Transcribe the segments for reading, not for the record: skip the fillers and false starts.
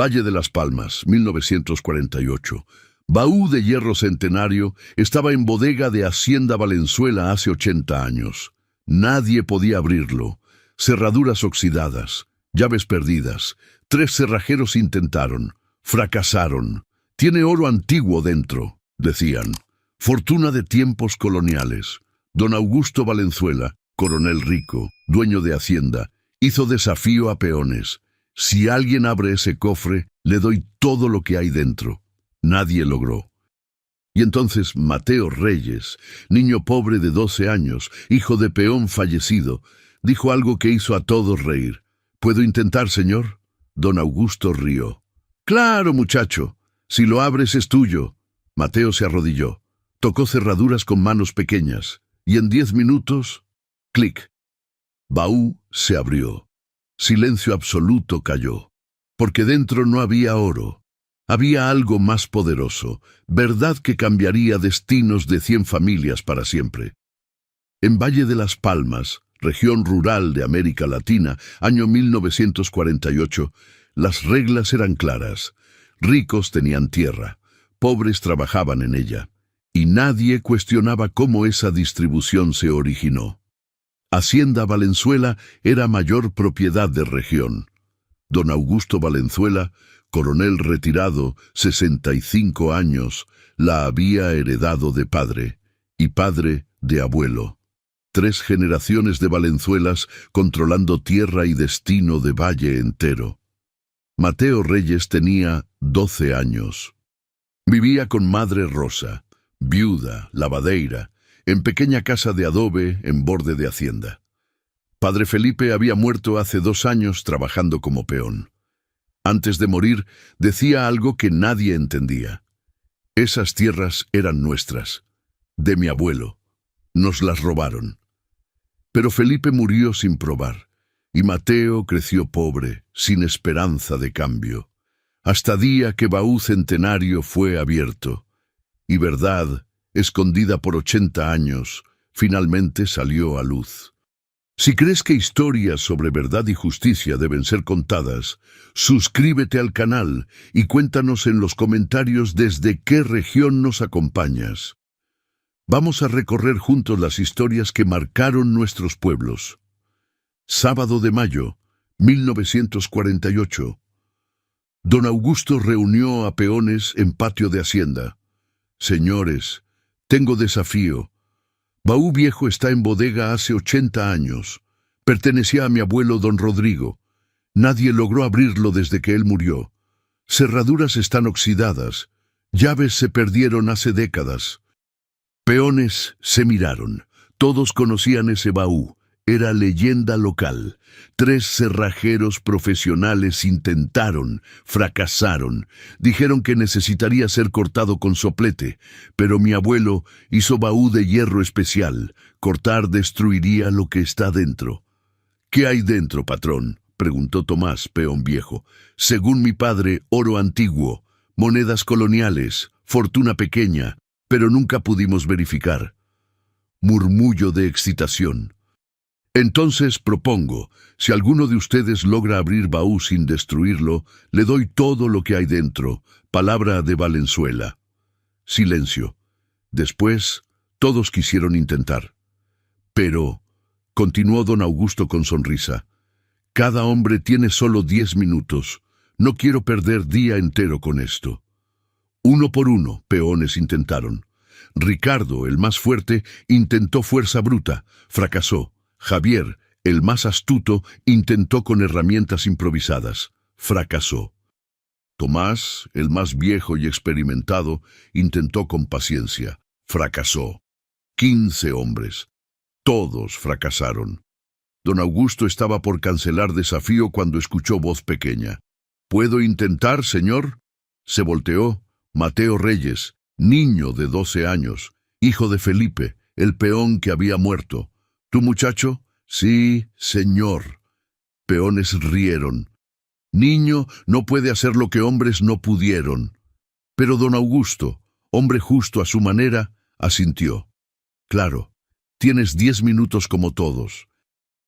Valle de las Palmas, 1948. Baú de hierro centenario estaba en bodega de Hacienda Valenzuela hace 80 años. Nadie podía abrirlo. Cerraduras oxidadas, llaves perdidas. 3 cerrajeros intentaron. Fracasaron. Tiene oro antiguo dentro, decían. Fortuna de tiempos coloniales. Don Augusto Valenzuela, coronel rico, dueño de Hacienda, hizo desafío a peones. Si alguien abre ese cofre, le doy todo lo que hay dentro. Nadie logró. Y entonces Mateo Reyes, niño pobre de 12 años, hijo de peón fallecido, dijo algo que hizo a todos reír. ¿Puedo intentar, señor? Don Augusto rió. Claro, muchacho. Si lo abres es tuyo. Mateo se arrodilló. Tocó cerraduras con manos pequeñas. Y en 10 minutos, clic. Baú se abrió. Silencio absoluto cayó. Porque dentro no había oro. Había algo más poderoso, verdad que cambiaría destinos de 100 familias para siempre. En Valle de las Palmas, región rural de América Latina, año 1948, las reglas eran claras. Ricos tenían tierra, pobres trabajaban en ella, y nadie cuestionaba cómo esa distribución se originó. Hacienda Valenzuela era mayor propiedad de región. Don Augusto Valenzuela, coronel retirado, 65 años, la había heredado de padre, y padre de abuelo. 3 generaciones de Valenzuelas controlando tierra y destino de valle entero. Mateo Reyes tenía 12 años. Vivía con madre Rosa, viuda, lavadeira, en pequeña casa de adobe en borde de Hacienda. Padre Felipe había muerto hace 2 años trabajando como peón. Antes de morir, decía algo que nadie entendía. Esas tierras eran nuestras, de mi abuelo. Nos las robaron. Pero Felipe murió sin probar, y Mateo creció pobre, sin esperanza de cambio, hasta día que Baú Centenario fue abierto, y verdad, escondida por 80 años, finalmente salió a luz. Si crees que historias sobre verdad y justicia deben ser contadas, suscríbete al canal y cuéntanos en los comentarios desde qué región nos acompañas. Vamos a recorrer juntos las historias que marcaron nuestros pueblos. Sábado de mayo, 1948. Don Augusto reunió a peones en patio de Hacienda. Señores, tengo desafío. Baú viejo está en bodega hace 80 años. Pertenecía a mi abuelo don Rodrigo. Nadie logró abrirlo desde que él murió. Cerraduras están oxidadas. Llaves se perdieron hace décadas. Peones se miraron. Todos conocían ese baú. Era leyenda local. 3 cerrajeros profesionales intentaron, fracasaron. Dijeron que necesitaría ser cortado con soplete, pero mi abuelo hizo baú de hierro especial. Cortar destruiría lo que está dentro. ¿Qué hay dentro, patrón?, preguntó Tomás, peón viejo. Según mi padre, oro antiguo, monedas coloniales, fortuna pequeña, pero nunca pudimos verificar. Murmullo de excitación. Entonces propongo, si alguno de ustedes logra abrir baú sin destruirlo, le doy todo lo que hay dentro. Palabra de Valenzuela. Silencio. Después, todos quisieron intentar. Pero, continuó don Augusto con sonrisa, cada hombre tiene solo 10 minutos. No quiero perder día entero con esto. 1 por 1, peones intentaron. Ricardo, el más fuerte, intentó fuerza bruta. Fracasó. Javier, el más astuto, intentó con herramientas improvisadas. Fracasó. Tomás, el más viejo y experimentado, intentó con paciencia. Fracasó. 15 hombres. Todos fracasaron. Don Augusto estaba por cancelar desafío cuando escuchó voz pequeña. ¿Puedo intentar, señor? Se volteó. Mateo Reyes, niño de 12 años, hijo de Felipe, el peón que había muerto. ¿Tú, muchacho? Sí, señor. Peones rieron. Niño no puede hacer lo que hombres no pudieron. Pero don Augusto, hombre justo a su manera, asintió. Claro, tienes 10 minutos como todos.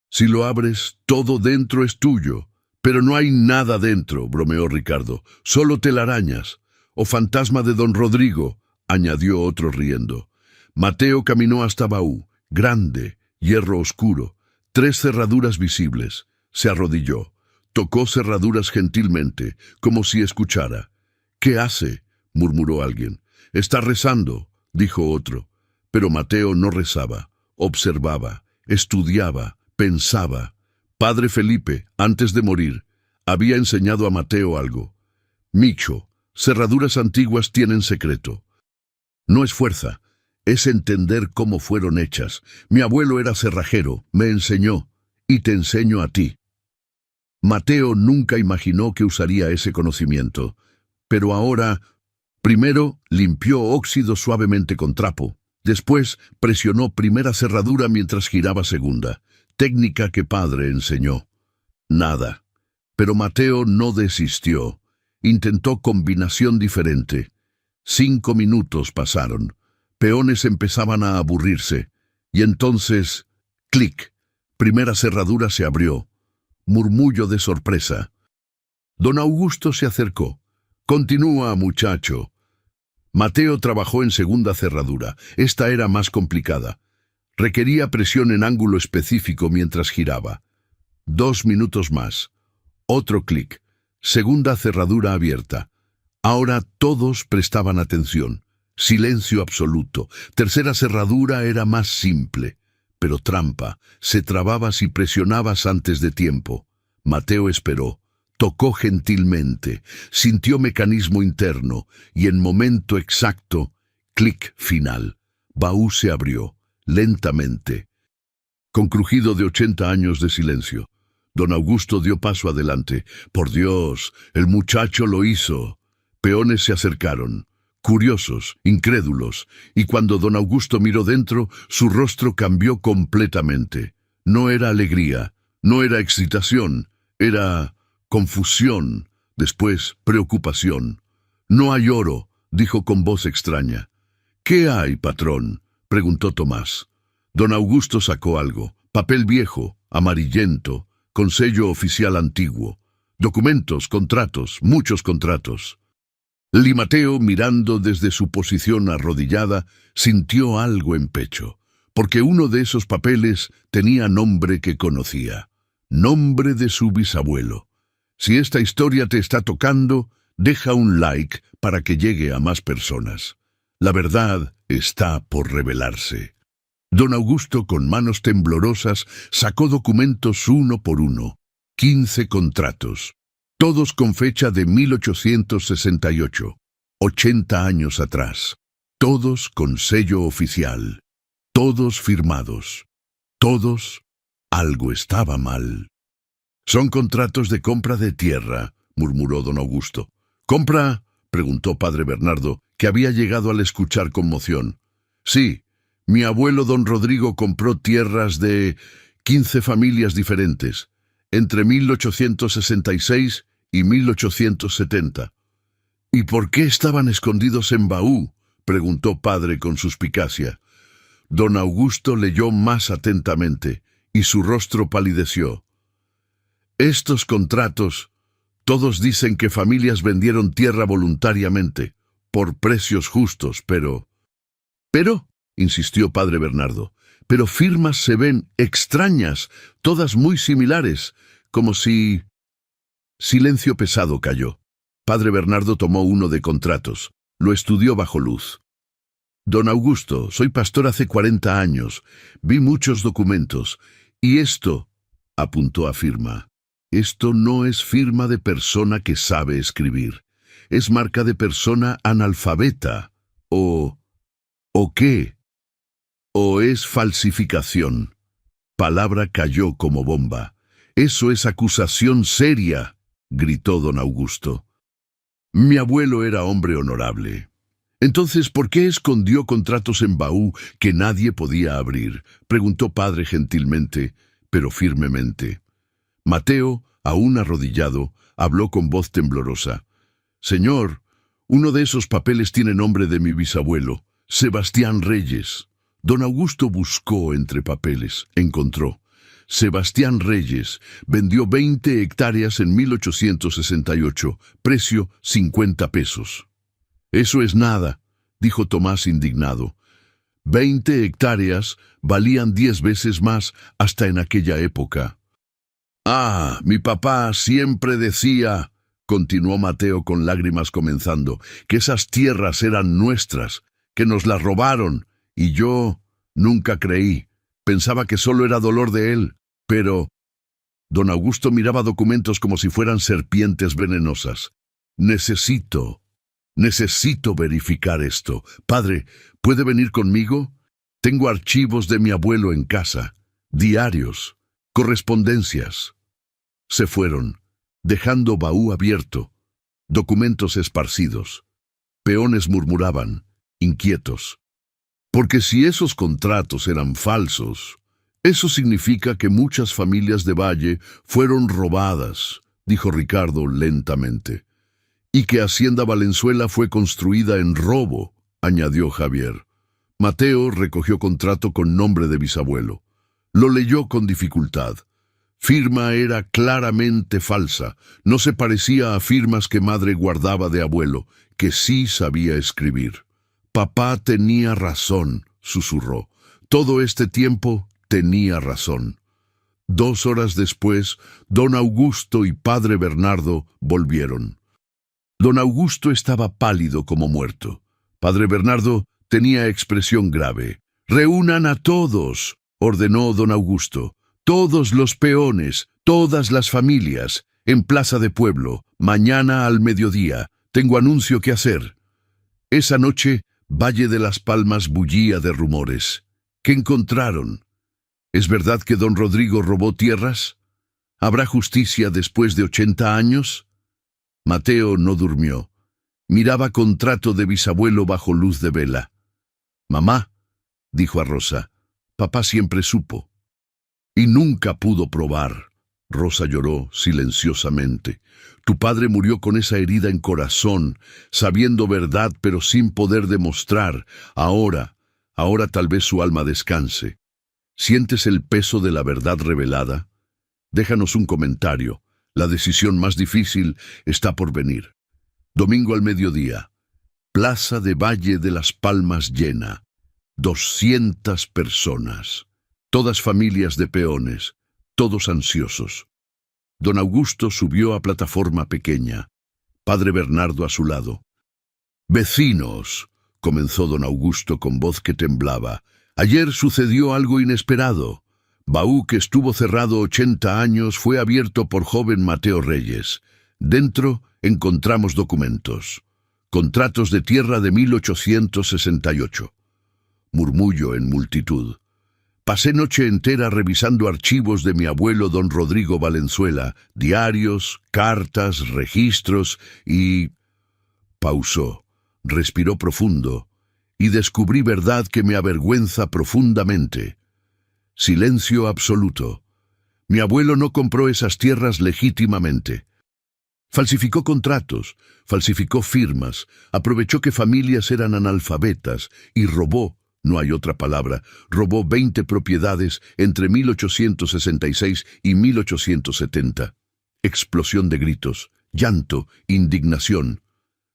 Si lo abres, todo dentro es tuyo. Pero no hay nada dentro, bromeó Ricardo. Solo telarañas. O fantasma de don Rodrigo, añadió otro riendo. Mateo caminó hasta baú, grande, hierro oscuro, 3 cerraduras visibles. Se arrodilló. Tocó cerraduras gentilmente, como si escuchara. «¿Qué hace?», murmuró alguien. «Está rezando», dijo otro. Pero Mateo no rezaba, observaba, estudiaba, pensaba. Padre Felipe, antes de morir, había enseñado a Mateo algo. «Micho, cerraduras antiguas tienen secreto. No es fuerza, es entender cómo fueron hechas. Mi abuelo era cerrajero, me enseñó, y te enseño a ti». Mateo nunca imaginó que usaría ese conocimiento, pero ahora, primero limpió óxido suavemente con trapo, después presionó primera cerradura mientras giraba segunda, técnica que padre enseñó. Nada. Pero Mateo no desistió. Intentó combinación diferente. 5 minutos pasaron. Peones empezaban a aburrirse. Y entonces, clic. Primera cerradura se abrió. Murmullo de sorpresa. Don Augusto se acercó. «Continúa, muchacho». Mateo trabajó en segunda cerradura. Esta era más complicada. Requería presión en ángulo específico mientras giraba. 2 minutos más. Otro clic. Segunda cerradura abierta. Ahora todos prestaban atención. Silencio absoluto. Tercera cerradura era más simple. Pero trampa. Se trababa si presionabas antes de tiempo. Mateo esperó. Tocó gentilmente. Sintió mecanismo interno. Y en momento exacto, clic final. Baú se abrió. Lentamente. Con crujido de 80 años de silencio. Don Augusto dio paso adelante. «Por Dios, el muchacho lo hizo». Peones se acercaron. Curiosos, incrédulos, y cuando don Augusto miró dentro, su rostro cambió completamente. No era alegría, no era excitación, era confusión, después preocupación. «No hay oro», dijo con voz extraña. «¿Qué hay, patrón?», preguntó Tomás. Don Augusto sacó algo, papel viejo, amarillento, con sello oficial antiguo. Documentos, contratos, muchos contratos. Mateo, mirando desde su posición arrodillada, sintió algo en pecho, porque uno de esos papeles tenía nombre que conocía, nombre de su bisabuelo. Si esta historia te está tocando, deja un like para que llegue a más personas. La verdad está por revelarse. Don Augusto, con manos temblorosas, sacó documentos uno por uno. 15 contratos. Todos con fecha de 1868, 80 años atrás. Todos con sello oficial. Todos firmados. Todos, algo estaba mal. «Son contratos de compra de tierra», murmuró don Augusto. «¿Compra?», preguntó padre Bernardo, que había llegado al escuchar conmoción. «Sí, mi abuelo don Rodrigo compró tierras de 15 familias diferentes, entre 1866 y 1870. «¿Y por qué estaban escondidos en baú?», preguntó padre con suspicacia. Don Augusto leyó más atentamente, y su rostro palideció. «Estos contratos, todos dicen que familias vendieron tierra voluntariamente, por precios justos, pero...» «¿Pero?», insistió padre Bernardo. «Pero firmas se ven extrañas, todas muy similares, como si...». Silencio pesado cayó. Padre Bernardo tomó uno de contratos. Lo estudió bajo luz. «Don Augusto, soy pastor hace 40 años. Vi muchos documentos. Y esto», apuntó a firma, «esto no es firma de persona que sabe escribir. Es marca de persona analfabeta. ¿O qué? ¿O es falsificación?». Palabra cayó como bomba. «Eso es acusación seria», gritó don Augusto. «Mi abuelo era hombre honorable». «Entonces, ¿por qué escondió contratos en baú que nadie podía abrir?», preguntó padre gentilmente, pero firmemente. Mateo, aún arrodillado, habló con voz temblorosa. «Señor, uno de esos papeles tiene nombre de mi bisabuelo, Sebastián Reyes». Don Augusto buscó entre papeles. Encontró. Sebastián Reyes, vendió 20 hectáreas en 1868, precio 50 pesos. Eso es nada, dijo Tomás indignado. 20 hectáreas valían 10 veces más hasta en aquella época. Ah, mi papá siempre decía, continuó Mateo con lágrimas comenzando, que esas tierras eran nuestras, que nos las robaron, y yo nunca creí. Pensaba que solo era dolor de él, pero... Don Augusto miraba documentos como si fueran serpientes venenosas. Necesito verificar esto. Padre, ¿puede venir conmigo? Tengo archivos de mi abuelo en casa, diarios, correspondencias. Se fueron, dejando baúl abierto, documentos esparcidos. Peones murmuraban, inquietos. Porque si esos contratos eran falsos, eso significa que muchas familias de Valle fueron robadas, dijo Ricardo lentamente. Y que Hacienda Valenzuela fue construida en robo, añadió Javier. Mateo recogió contrato con nombre de bisabuelo. Lo leyó con dificultad. Firma era claramente falsa, no se parecía a firmas que madre guardaba de abuelo, que sí sabía escribir. Papá tenía razón, susurró. Todo este tiempo tenía razón. 2 horas después, don Augusto y padre Bernardo volvieron. Don Augusto estaba pálido como muerto. Padre Bernardo tenía expresión grave. «Reúnan a todos», ordenó don Augusto. «Todos los peones, todas las familias, en Plaza de Pueblo, mañana al mediodía. Tengo anuncio que hacer». Esa noche, Valle de las Palmas bullía de rumores. ¿Qué encontraron? ¿Es verdad que don Rodrigo robó tierras? ¿Habrá justicia después de 80 años? Mateo no durmió. Miraba contrato de bisabuelo bajo luz de vela. «Mamá», dijo a Rosa, «papá siempre supo». Y nunca pudo probar. Rosa lloró silenciosamente. Tu padre murió con esa herida en corazón, sabiendo verdad pero sin poder demostrar. Ahora tal vez su alma descanse. ¿Sientes el peso de la verdad revelada? Déjanos un comentario. La decisión más difícil está por venir. Domingo al mediodía. Plaza de Valle de las Palmas llena. 200 personas. Todas familias de peones. Todos ansiosos. Don Augusto subió a plataforma pequeña. Padre Bernardo a su lado. «Vecinos», comenzó don Augusto con voz que temblaba. «Ayer sucedió algo inesperado. Baúl que estuvo cerrado 80 años fue abierto por joven Mateo Reyes. Dentro encontramos documentos. Contratos de tierra de 1868. Murmullo en multitud. Pasé noche entera revisando archivos de mi abuelo don Rodrigo Valenzuela, diarios, cartas, registros y... Pausó, respiró profundo y descubrí verdad que me avergüenza profundamente. Silencio absoluto. Mi abuelo no compró esas tierras legítimamente. Falsificó contratos, falsificó firmas, aprovechó que familias eran analfabetas y robó, no hay otra palabra, robó 20 propiedades entre 1866 y 1870. Explosión de gritos, llanto, indignación.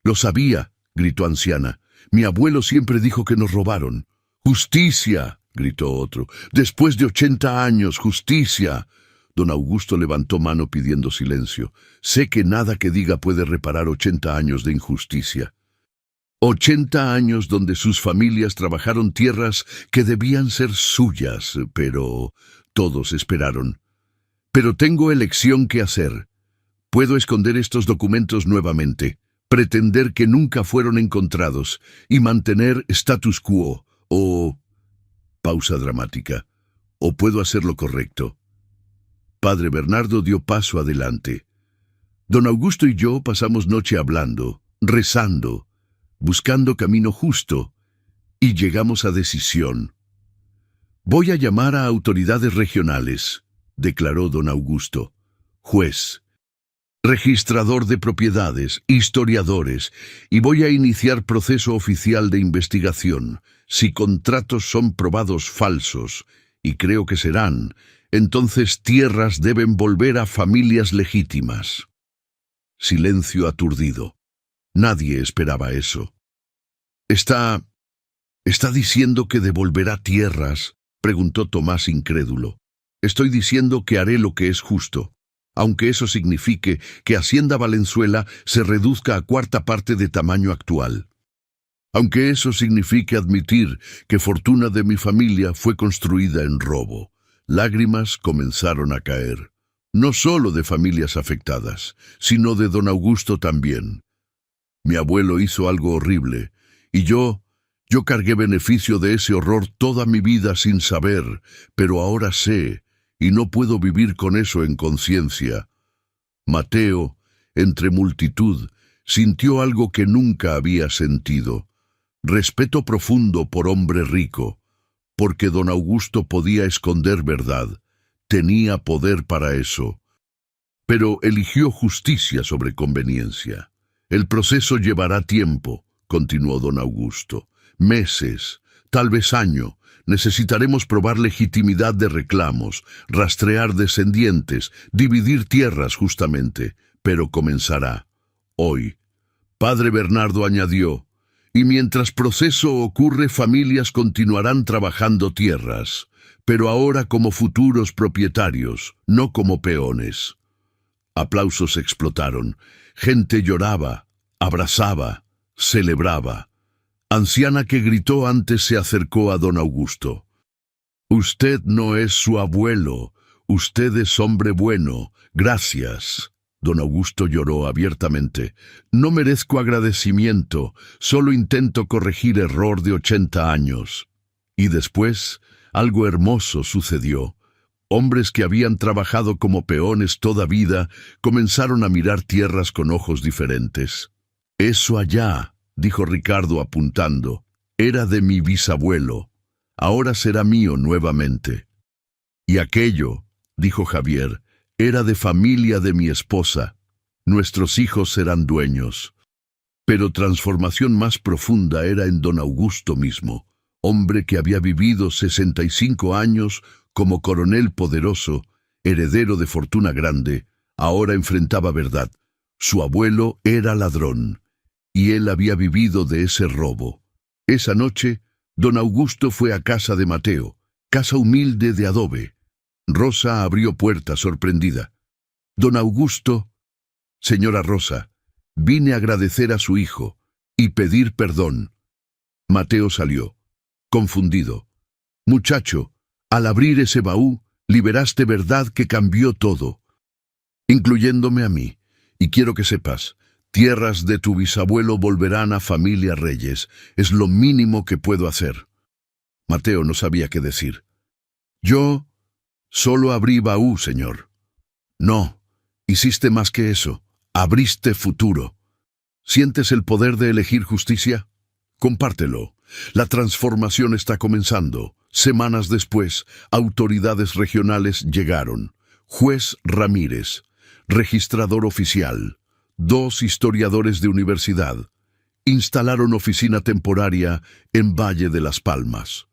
«Lo sabía», gritó anciana. «Mi abuelo siempre dijo que nos robaron». «¡Justicia!», gritó otro. «Después de 80 años, justicia». Don Augusto levantó mano pidiendo silencio. «Sé que nada que diga puede reparar 80 años de injusticia». 80 años donde sus familias trabajaron tierras que debían ser suyas, pero todos esperaron. «Pero tengo elección que hacer. Puedo esconder estos documentos nuevamente, pretender que nunca fueron encontrados y mantener status quo, o...» Pausa dramática. «O puedo hacer lo correcto». Padre Bernardo dio paso adelante. Don Augusto y yo pasamos noche hablando, rezando, buscando camino justo, y llegamos a decisión. «Voy a llamar a autoridades regionales», declaró don Augusto. «Juez, registrador de propiedades, historiadores, y voy a iniciar proceso oficial de investigación. Si contratos son probados falsos, y creo que serán, entonces tierras deben volver a familias legítimas. Silencio aturdido. Nadie esperaba eso. ¿Está diciendo que devolverá tierras?», preguntó Tomás incrédulo. «Estoy diciendo que haré lo que es justo, aunque eso signifique que Hacienda Valenzuela se reduzca a cuarta parte de tamaño actual. Aunque eso signifique admitir que fortuna de mi familia fue construida en robo». Lágrimas comenzaron a caer, no solo de familias afectadas, sino de don Augusto también. «Mi abuelo hizo algo horrible, y yo cargué beneficio de ese horror toda mi vida sin saber, pero ahora sé, y no puedo vivir con eso en conciencia». Mateo, entre multitud, sintió algo que nunca había sentido: respeto profundo por hombre rico, porque don Augusto podía esconder verdad, tenía poder para eso. Pero eligió justicia sobre conveniencia. «El proceso llevará tiempo», continuó don Augusto. «Meses, tal vez año. Necesitaremos probar legitimidad de reclamos, rastrear descendientes, dividir tierras justamente. Pero comenzará hoy». Padre Bernardo añadió: «Y mientras proceso ocurre, familias continuarán trabajando tierras, pero ahora como futuros propietarios, no como peones». Aplausos explotaron. Gente lloraba, abrazaba, celebraba. Anciana que gritó antes se acercó a don Augusto. «Usted no es su abuelo, usted es hombre bueno, gracias». Don Augusto lloró abiertamente. «No merezco agradecimiento, solo intento corregir error de 80 años». Y después, algo hermoso sucedió. Hombres que habían trabajado como peones toda vida comenzaron a mirar tierras con ojos diferentes. «Eso allá», dijo Ricardo apuntando, «era de mi bisabuelo. Ahora será mío nuevamente». «Y aquello», dijo Javier, «era de familia de mi esposa. Nuestros hijos serán dueños». Pero transformación más profunda era en don Augusto mismo, hombre que había vivido 65 años como coronel poderoso, heredero de fortuna grande. Ahora enfrentaba verdad. Su abuelo era ladrón, y él había vivido de ese robo. Esa noche, don Augusto fue a casa de Mateo, casa humilde de adobe. Rosa abrió puerta sorprendida. «Don Augusto». «Señora Rosa, vine a agradecer a su hijo y pedir perdón». Mateo salió, confundido. «Muchacho, al abrir ese baúl, liberaste verdad que cambió todo, incluyéndome a mí. Y quiero que sepas, tierras de tu bisabuelo volverán a familia Reyes. Es lo mínimo que puedo hacer». Mateo no sabía qué decir. «Yo solo abrí baúl, señor». «No, hiciste más que eso. Abriste futuro. ¿Sientes el poder de elegir justicia? Compártelo. La transformación está comenzando». Semanas después, autoridades regionales llegaron. Juez Ramírez, registrador oficial, 2 historiadores de universidad. Instalaron oficina temporaria en Valle de las Palmas.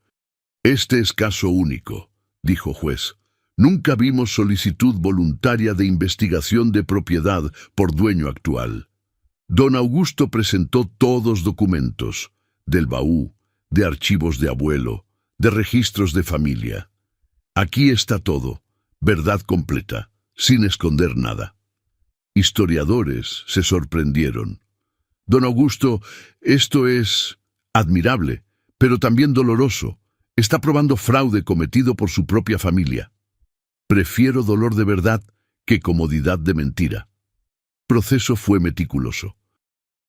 «Este es caso único», dijo juez. «Nunca vimos solicitud voluntaria de investigación de propiedad por dueño actual». Don Augusto presentó todos documentos, del baúl, de archivos de abuelo, de registros de familia. «Aquí está todo, verdad completa, sin esconder nada». Historiadores se sorprendieron. «Don Augusto, esto es admirable, pero también doloroso. Está probando fraude cometido por su propia familia». «Prefiero dolor de verdad que comodidad de mentira». Proceso fue meticuloso.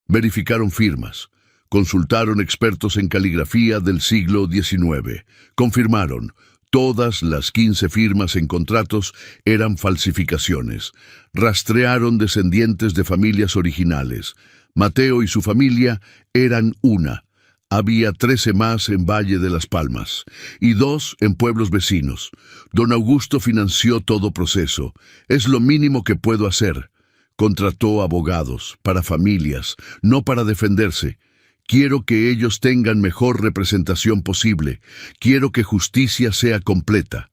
Verificaron firmas. Consultaron expertos en caligrafía del siglo XIX. Confirmaron, todas las 15 firmas en contratos eran falsificaciones. Rastrearon descendientes de familias originales. Mateo y su familia eran una. Había 13 más en Valle de las Palmas y 2 en pueblos vecinos. Don Augusto financió todo proceso. «Es lo mínimo que puedo hacer». Contrató abogados para familias, no para defenderse. «Quiero que ellos tengan mejor representación posible. Quiero que justicia sea completa».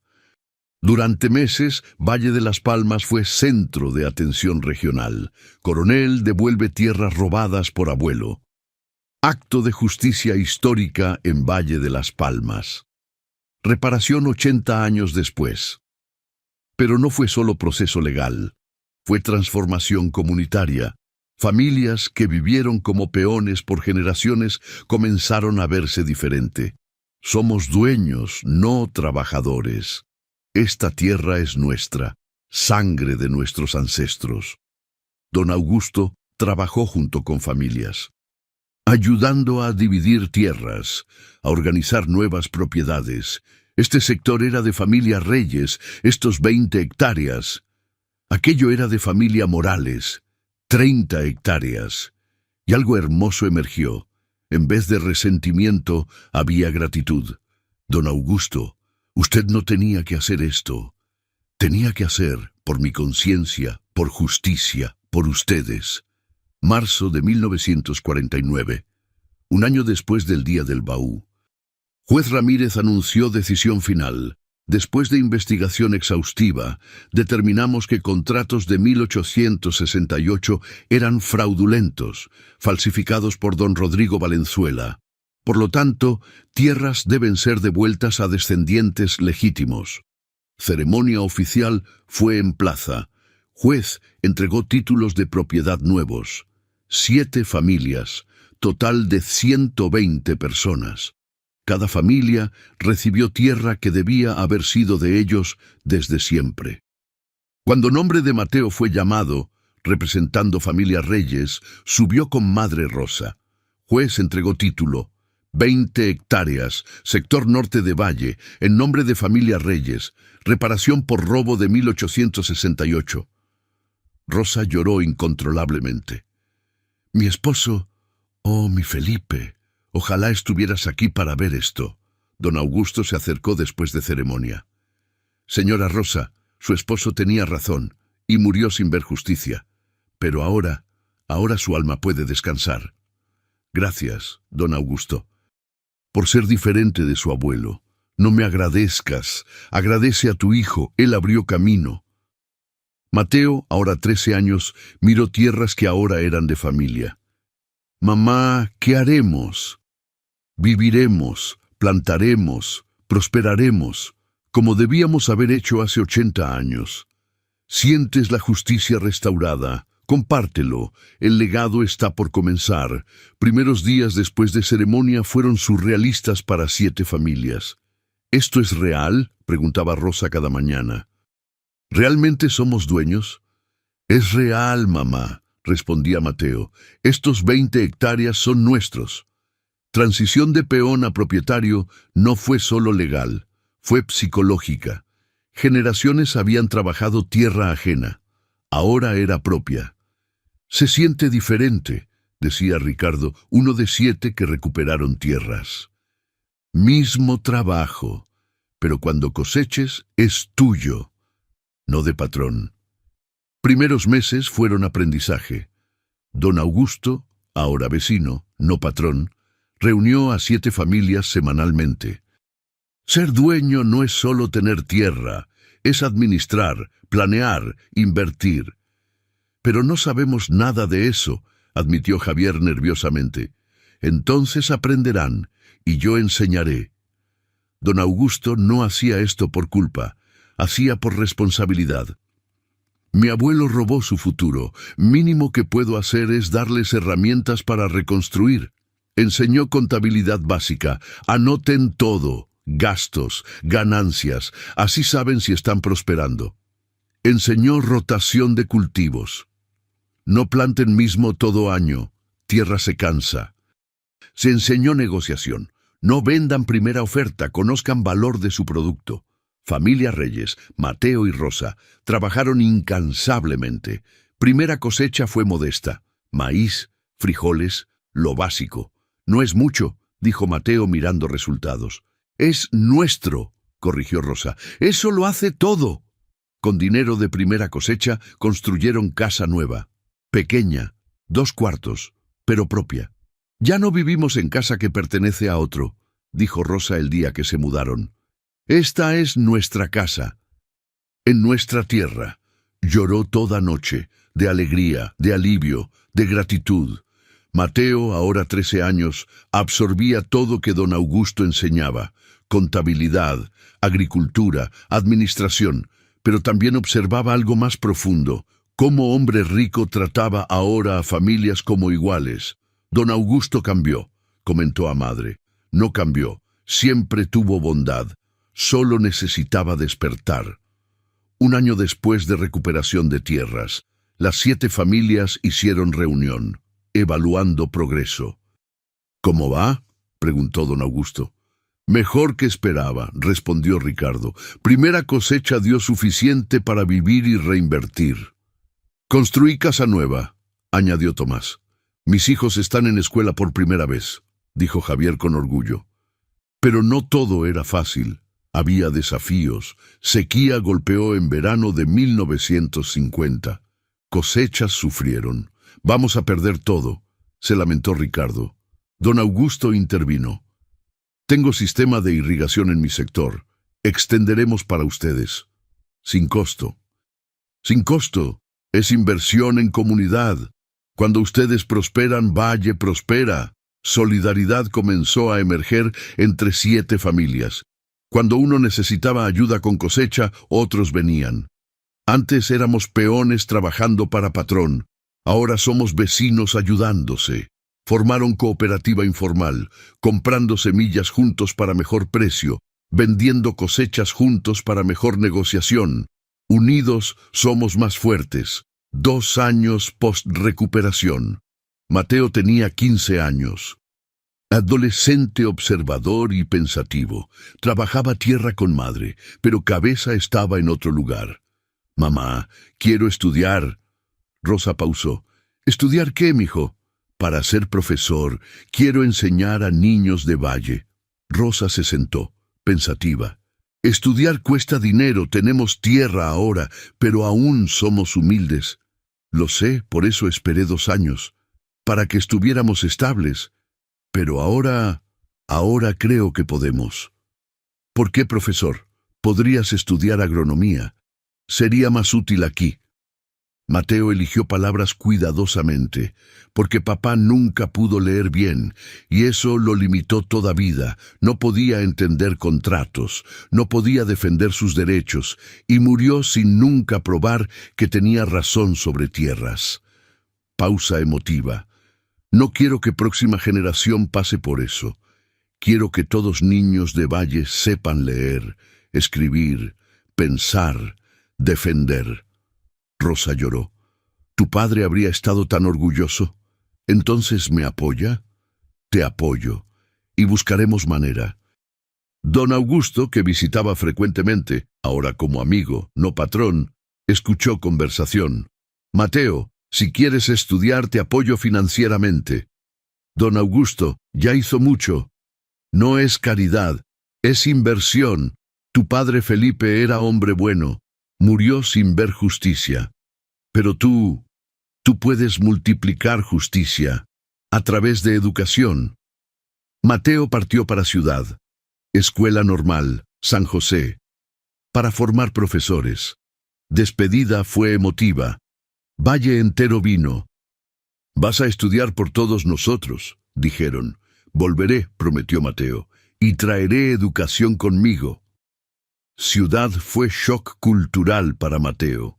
Durante meses, Valle de las Palmas fue centro de atención regional. Coronel devuelve tierras robadas por abuelo. Acto de justicia histórica en Valle de las Palmas. Reparación 80 años después. Pero no fue solo proceso legal. Fue transformación comunitaria. Familias que vivieron como peones por generaciones comenzaron a verse diferente. Somos dueños, no trabajadores. Esta tierra es nuestra, sangre de nuestros ancestros. Don Augusto trabajó junto con familias, ayudando a dividir tierras, a organizar nuevas propiedades. Este sector era de familia Reyes, estos 20 hectáreas. Aquello era de familia Morales, 30 hectáreas. Y algo hermoso emergió. En vez de resentimiento, había gratitud. Don Augusto, usted no tenía que hacer esto. Tenía que hacer, por mi conciencia, por justicia, por ustedes. Marzo de 1949, un año después del Día del Baú. Juez Ramírez anunció decisión final. Después de investigación exhaustiva, determinamos que contratos de 1868 eran fraudulentos, falsificados por don Rodrigo Valenzuela. Por lo tanto, tierras deben ser devueltas a descendientes legítimos. Ceremonia oficial fue en plaza. Juez entregó títulos de propiedad nuevos. 7 familias, total de 120 personas. Cada familia recibió tierra que debía haber sido de ellos desde siempre. Cuando nombre de Mateo fue llamado, representando familia Reyes, subió con Madre Rosa. Juez entregó título, 20 hectáreas, sector norte de Valle, en nombre de familia Reyes, reparación por robo de 1868. Rosa lloró incontrolablemente. Mi esposo, oh, mi Felipe, ojalá estuvieras aquí para ver esto. Don Augusto se acercó después de ceremonia. Señora Rosa, su esposo tenía razón y murió sin ver justicia. Pero ahora su alma puede descansar. Gracias, don Augusto, por ser diferente de su abuelo. No me agradezcas, agradece a tu hijo, él abrió camino. Mateo, ahora 13 años, miró tierras que ahora eran de familia. Mamá, ¿qué haremos? Viviremos, plantaremos, prosperaremos, como debíamos haber hecho hace 80 años. Sientes la justicia restaurada, compártelo, el legado está por comenzar. Primeros días después de ceremonia fueron surrealistas para 7 familias. ¿Esto es real?, preguntaba Rosa cada mañana. ¿Realmente somos dueños? Es real, mamá, respondía Mateo. Estos 20 hectáreas son nuestros. Transición de peón a propietario no fue solo legal, fue psicológica. Generaciones habían trabajado tierra ajena, ahora era propia. Se siente diferente, decía Ricardo, uno de 7 que recuperaron tierras. Mismo trabajo, pero cuando coseches es tuyo, no de patrón. Primeros meses fueron aprendizaje. Don Augusto, ahora vecino, no patrón, reunió a 7 familias semanalmente. Ser dueño no es solo tener tierra, es administrar, planear, invertir. Pero no sabemos nada de eso, admitió Javier nerviosamente. Entonces aprenderán, y yo enseñaré. Don Augusto no hacía esto por culpa, hacía por responsabilidad. Mi abuelo robó su futuro, mínimo que puedo hacer es darles herramientas para reconstruir. Enseñó contabilidad básica, anoten todo, gastos, ganancias, así saben si están prosperando. Enseñó rotación de cultivos. No planten mismo todo año, tierra se cansa. Se enseñó negociación. No vendan primera oferta, conozcan valor de su producto. Familia Reyes, Mateo y Rosa, trabajaron incansablemente. Primera cosecha fue modesta. Maíz, frijoles, lo básico. No es mucho, dijo Mateo mirando resultados. Es nuestro, corrigió Rosa. Eso lo hace todo. Con dinero de primera cosecha construyeron casa nueva. Pequeña, 2 cuartos, pero propia. Ya no vivimos en casa que pertenece a otro, dijo Rosa el día que se mudaron. Esta es nuestra casa. en nuestra tierra. Lloró toda noche, de alegría, de alivio, de gratitud. Mateo, ahora 13 años, absorbía todo que don Augusto enseñaba: contabilidad, agricultura, administración, pero también observaba algo más profundo: cómo hombre rico trataba ahora a familias como iguales. Don Augusto cambió, comentó a madre. No cambió, siempre tuvo bondad, solo necesitaba despertar. Un año después de recuperación de tierras, las 7 familias hicieron reunión, evaluando progreso. ¿Cómo va?, preguntó don Augusto. Mejor que esperaba, respondió Ricardo. Primera cosecha dio suficiente para vivir y reinvertir. Construí casa nueva, añadió Tomás. Mis hijos están en escuela por primera vez, dijo Javier con orgullo. Pero no todo era fácil. Había desafíos. Sequía golpeó en verano de 1950. Cosechas sufrieron. Vamos a perder todo, se lamentó Ricardo. Don Augusto intervino. Tengo sistema de irrigación en mi sector. Extenderemos para ustedes. Sin costo. Sin costo. Es inversión en comunidad. Cuando ustedes prosperan, Valle prospera. Solidaridad comenzó a emerger entre 7 familias. Cuando uno necesitaba ayuda con cosecha, otros venían. Antes éramos peones trabajando para patrón. Ahora somos vecinos ayudándose. Formaron cooperativa informal, comprando semillas juntos para mejor precio, vendiendo cosechas juntos para mejor negociación. Unidos somos más fuertes. 2 años post-recuperación. Mateo tenía 15 años. Adolescente observador y pensativo. Trabajaba tierra con madre, pero cabeza estaba en otro lugar. Mamá, quiero estudiar. Rosa pausó. ¿Estudiar qué, mijo? Para ser profesor, quiero enseñar a niños de Valle. Rosa se sentó, pensativa. Estudiar cuesta dinero, tenemos tierra ahora, pero aún somos humildes. Lo sé, por eso esperé 2 años, para que estuviéramos estables. Pero ahora creo que podemos. ¿Por qué, profesor? Podrías estudiar agronomía. Sería más útil aquí. Mateo eligió palabras cuidadosamente, porque papá nunca pudo leer bien, y eso lo limitó toda vida. No podía entender contratos, no podía defender sus derechos, y murió sin nunca probar que tenía razón sobre tierras. Pausa emotiva. No quiero que próxima generación pase por eso. Quiero que todos niños de Valle sepan leer, escribir, pensar, defender. Rosa lloró. ¿Tu padre habría estado tan orgulloso? ¿Entonces me apoya? Te apoyo, y buscaremos manera. Don Augusto, que visitaba frecuentemente, ahora como amigo, no patrón, escuchó conversación. Mateo, si quieres estudiar te apoyo financieramente. Don Augusto, ya hizo mucho. No es caridad, es inversión. Tu padre Felipe era hombre bueno. Murió sin ver justicia. Pero tú puedes multiplicar justicia a través de educación. Mateo partió para ciudad, escuela normal, San José, para formar profesores. Despedida fue emotiva. Valle entero vino. Vas a estudiar por todos nosotros, dijeron. Volveré, prometió Mateo, y traeré educación conmigo. Ciudad fue shock cultural para Mateo.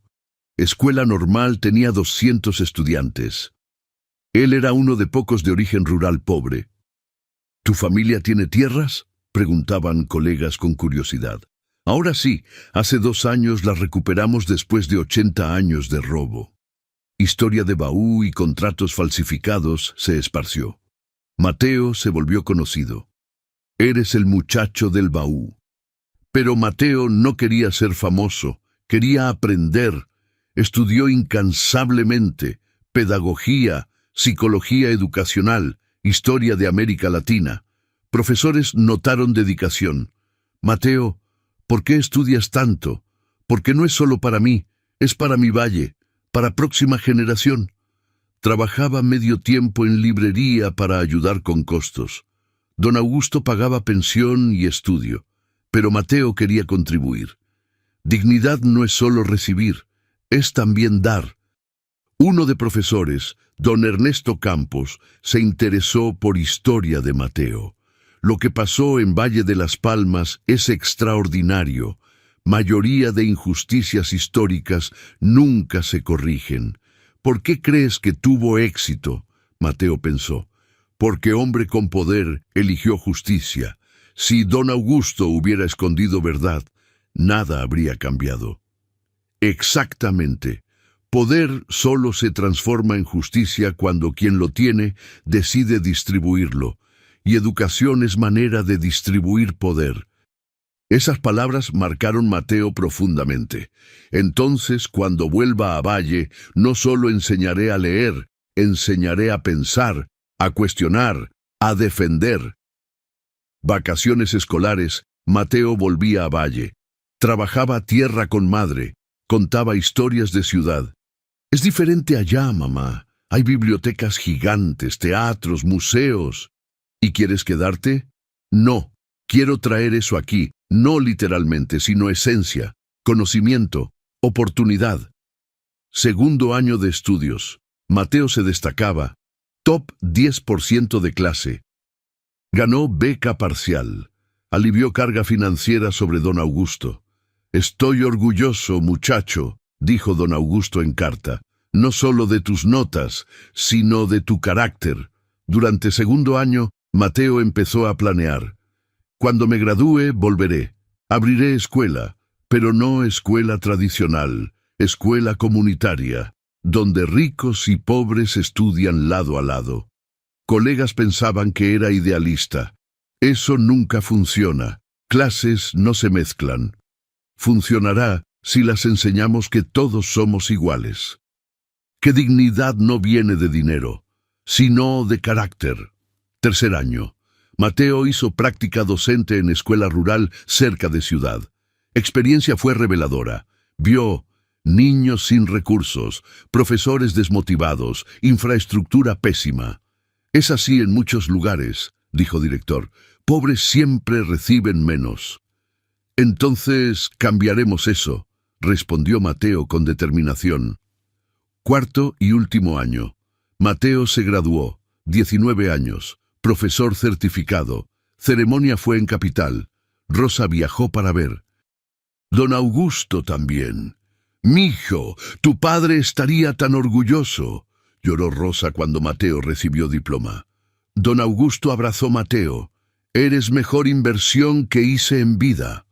Escuela normal tenía 200 estudiantes. Él era uno de pocos de origen rural pobre. ¿Tu familia tiene tierras?, preguntaban colegas con curiosidad. Ahora sí, hace 2 años las recuperamos después de 80 años de robo. Historia de baú y contratos falsificados se esparció. Mateo se volvió conocido. Eres el muchacho del baú. Pero Mateo no quería ser famoso, quería aprender. Estudió incansablemente pedagogía, psicología educacional, historia de América Latina. Profesores notaron dedicación. Mateo, ¿por qué estudias tanto? Porque no es solo para mí, es para mi valle, para próxima generación. Trabajaba medio tiempo en librería para ayudar con costos. Don Augusto pagaba pensión y estudio, pero Mateo quería contribuir. Dignidad no es solo recibir, es también dar. Uno de profesores, don Ernesto Campos, se interesó por historia de Mateo. Lo que pasó en Valle de las Palmas es extraordinario. Mayoría de injusticias históricas nunca se corrigen. ¿Por qué crees que tuvo éxito? Mateo pensó. Porque hombre con poder eligió justicia. Si don Augusto hubiera escondido verdad, nada habría cambiado. Exactamente. Poder solo se transforma en justicia cuando quien lo tiene decide distribuirlo, y educación es manera de distribuir poder. Esas palabras marcaron Mateo profundamente. Entonces, cuando vuelva a Valle, no solo enseñaré a leer, enseñaré a pensar, a cuestionar, a defender. Vacaciones escolares, Mateo volvía a Valle. Trabajaba tierra con madre, contaba historias de ciudad. Es diferente allá, mamá. Hay bibliotecas gigantes, teatros, museos. ¿Y quieres quedarte? No. Quiero traer eso aquí, no literalmente, sino esencia, conocimiento, oportunidad. Segundo año de estudios. Mateo se destacaba. Top 10% de clase. Ganó beca parcial. Alivió carga financiera sobre don Augusto. Estoy orgulloso, muchacho, dijo don Augusto en carta, no solo de tus notas, sino de tu carácter. Durante segundo año, Mateo empezó a planear. Cuando me gradúe, volveré. Abriré escuela, pero no escuela tradicional, escuela comunitaria, donde ricos y pobres estudian lado a lado. Colegas pensaban que era idealista. Eso nunca funciona. Clases no se mezclan. Funcionará si las enseñamos que todos somos iguales. Que dignidad no viene de dinero, sino de carácter. Tercer año. Mateo hizo práctica docente en escuela rural cerca de ciudad. Experiencia fue reveladora. Vio niños sin recursos, profesores desmotivados, infraestructura pésima. Es así en muchos lugares, dijo director. Pobres siempre reciben menos. Entonces cambiaremos eso, respondió Mateo con determinación. Cuarto y último año. Mateo se graduó, 19 años, profesor certificado. Ceremonia fue en Capital. Rosa viajó para ver. Don Augusto también. Mijo, tu padre estaría tan orgulloso, lloró Rosa cuando Mateo recibió diploma. Don Augusto abrazó a Mateo. Eres mejor inversión que hice en vida.